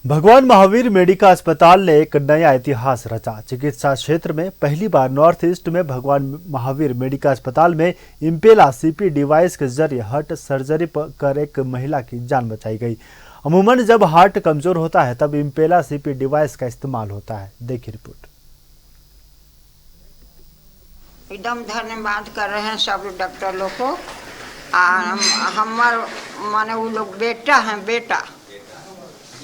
भगवान महावीर मेडिका अस्पताल ने एक नया इतिहास रचा। चिकित्सा क्षेत्र में पहली बार नॉर्थ ईस्ट में भगवान महावीर मेडिका अस्पताल में इम्पेला सीपी डिवाइस के जरिए हार्ट सर्जरी कर एक महिला की जान बचाई गई। अमूमन जब हार्ट कमजोर होता है तब इम्पेला सीपी डिवाइस का इस्तेमाल होता है। देखिए रिपोर्ट। एकदम धन्यवाद कर रहे हैं सब डॉक्टर लोग को। हमार माने वो लोग बेटा हैं, बेटा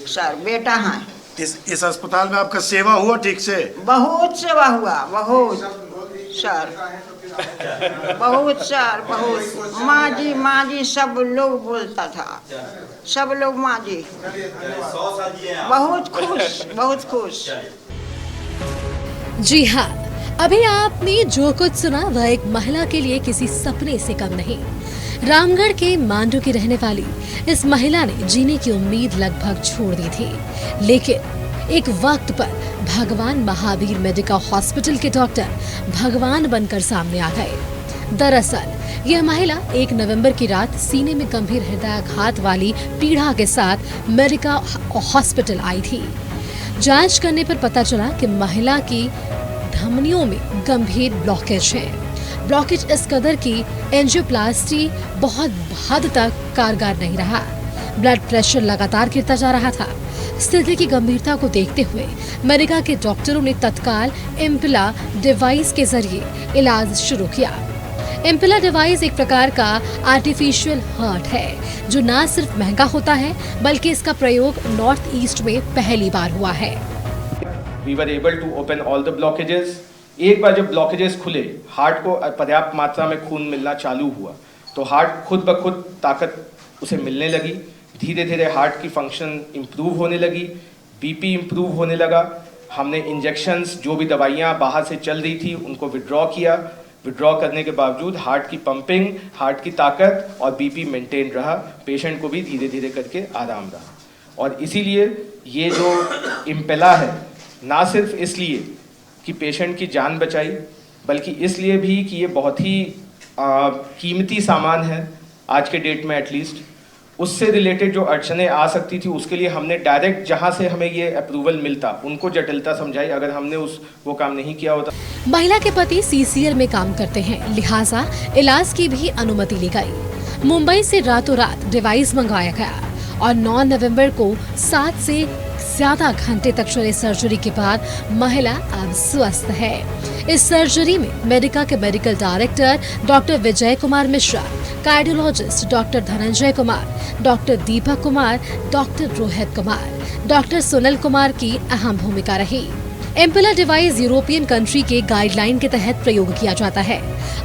सर बेटा हैं। इस अस्पताल में आपका सेवा हुआ ठीक से? बहुत सेवा हुआ, बहुत सर, बहुत सर, बहुत। माँ जी सब लोग बोलता था, सब लोग माँ जी। बहुत खुश, बहुत खुश। जी हाँ, अभी आपने जो कुछ सुना वह एक महिला के लिए किसी सपने से कम नहीं। रामगढ़ के मांडू की रहने वाली इस महिला ने जीने की उम्मीद लगभग छोड़ दी थी, लेकिन एक वक्त पर भगवान महावीर मेडिकल हॉस्पिटल के डॉक्टर भगवान बनकर सामने आ गए। दरअसल यह महिला 1 नवंबर की रात सीने में गंभीर हृदयाघात वाली पीड़ा के साथ मेडिकल हॉस्पिटल आई थी। जांच करने पर पता चला कि महिला की धमनियों में गंभीर ब्लॉकेज है। ब्लॉकेज इस कदर की एंजियोप्लास्टी बहुत हद तक कारगर नहीं रहा। ब्लड प्रेशर लगातार गिरता जा रहा था। स्थिति की गंभीरता को देखते हुए मेडिका के डॉक्टरों ने तत्काल इम्पेला डिवाइस के जरिए इलाज शुरू किया। इम्पेला डिवाइस एक प्रकार का आर्टिफिशियल हार्ट है जो न सिर्फ महंगा होता है बल्कि इसका प्रयोग नॉर्थ ईस्ट में पहली बार हुआ है। We were able to open all the blockages. एक बार जब ब्लॉकेजेस खुले, हार्ट को पर्याप्त मात्रा में खून मिलना चालू हुआ तो हार्ट खुद ब खुद ताकत उसे मिलने लगी। धीरे धीरे हार्ट की फंक्शन इम्प्रूव होने लगी, बीपी इम्प्रूव होने लगा। हमने इंजेक्शंस, जो भी दवाइयाँ बाहर से चल रही थी उनको विड्रॉ किया। विड्रॉ करने के बावजूद हार्ट की पंपिंग, हार्ट की ताकत और बीपी मेंटेन रहा। पेशेंट को भी धीरे धीरे करके आराम रहा। और इसीलिए ये जो इम्पेला है, ना सिर्फ इसलिए कि पेशेंट की जान बचाई बल्कि इसलिए भी कि ये बहुत ही कीमती सामान है आज के डेट में। एटलीस्ट उससे रिलेटेड जो अड़चने आ सकती थी उसके लिए हमने डायरेक्ट जहां से हमें ये अप्रूवल मिलता उनको जटिलता समझाई। अगर हमने वो काम नहीं किया होता। महिला के पति सीसीएल में काम करते हैं, लिहाजा इलाज की भी अनुमति ली गई। मुंबई से रातों रात डिवाइस मंगवाया गया और 9 नवंबर को 7 से ज्यादा घंटे तक चले सर्जरी के बाद महिला अब स्वस्थ है। इस सर्जरी में मेडिका के medical director doctor Vijay Kumar Mishra, cardiologist doctor Dhananjay Kumar, doctor Deepak Kumar, doctor Rohit Kumar, doctor Sunil Kumar की अहम भूमिका रही। इम्पेला डिवाइस यूरोपियन कंट्री के गाइडलाइन के तहत प्रयोग किया जाता है।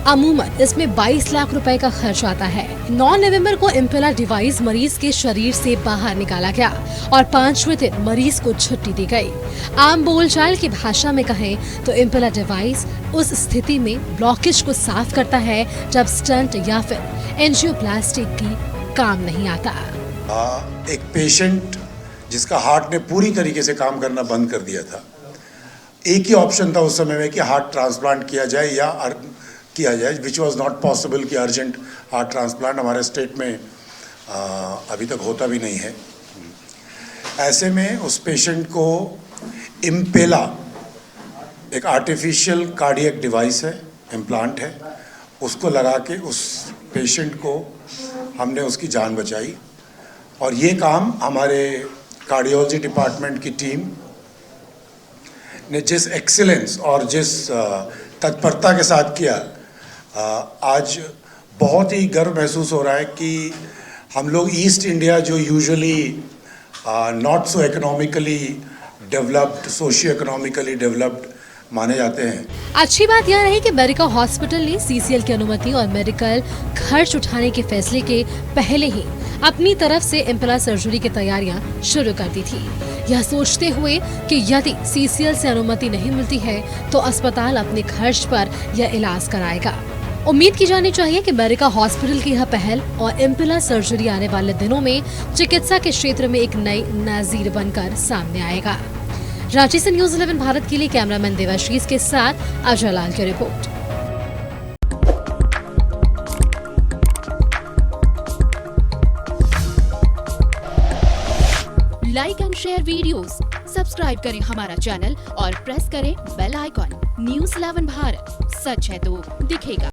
अमूमन इसमें 22 लाख रुपए का खर्च आता है। 9 नवंबर को इम्पेला डिवाइस मरीज के शरीर से बाहर निकाला गया और 5वें दिन मरीज को छुट्टी दी गई। आम बोलचाल की भाषा में कहें तो इम्पेला डिवाइस उस स्थिति में ब्लॉकेज को साफ करता है जब स्टंट या फिर एंजियोप्लास्टी की काम नहीं आता। एक पेशेंट जिसका हार्ट ने पूरी तरीके से काम करना बंद कर दिया था, एक ही ऑप्शन था उस समय में कि हार्ट ट्रांसप्लांट किया जाए या किया जाए, विच वॉज नॉट पॉसिबल कि अर्जेंट हार्ट ट्रांसप्लांट हमारे स्टेट में अभी तक होता भी नहीं है। ऐसे में उस पेशेंट को इम्पेला एक आर्टिफिशियल कार्डियक डिवाइस है, इम्प्लांट है, उसको लगा के उस पेशेंट को हमने उसकी जान बचाई। और ये काम हमारे कार्डियोलॉजी डिपार्टमेंट की टीम ने जिस एक्सीलेंस और जिस तत्परता के साथ किया, आज बहुत ही गर्व महसूस हो रहा है कि हम लोग ईस्ट इंडिया जो usually not so economically developed, socio economically developed माने जाते हैं। अच्छी बात यह रही कि मेडिकल हॉस्पिटल ने सीसीएल की अनुमति और मेडिकल खर्च उठाने के फैसले के पहले ही अपनी तरफ से इम्पेला सर्जरी की तैयारियां शुरू कर दी थी, यह सोचते हुए कि यदि सीसीएल से अनुमति नहीं मिलती है तो अस्पताल अपने खर्च पर यह इलाज कराएगा। उम्मीद की जानी चाहिए कि मेडिका हॉस्पिटल की यह पहल और इम्पेला सर्जरी आने वाले दिनों में चिकित्सा के क्षेत्र में एक नई नजीर बनकर सामने आएगा। रांची से न्यूज़ 11 भारत के लिए कैमरामैन देवाशीष के साथ अजय लाल की report. Like and share videos, subscribe करें हमारा चैनल और प्रेस करें बेल आइकॉन। News 11 भारत, सच है तो दिखेगा।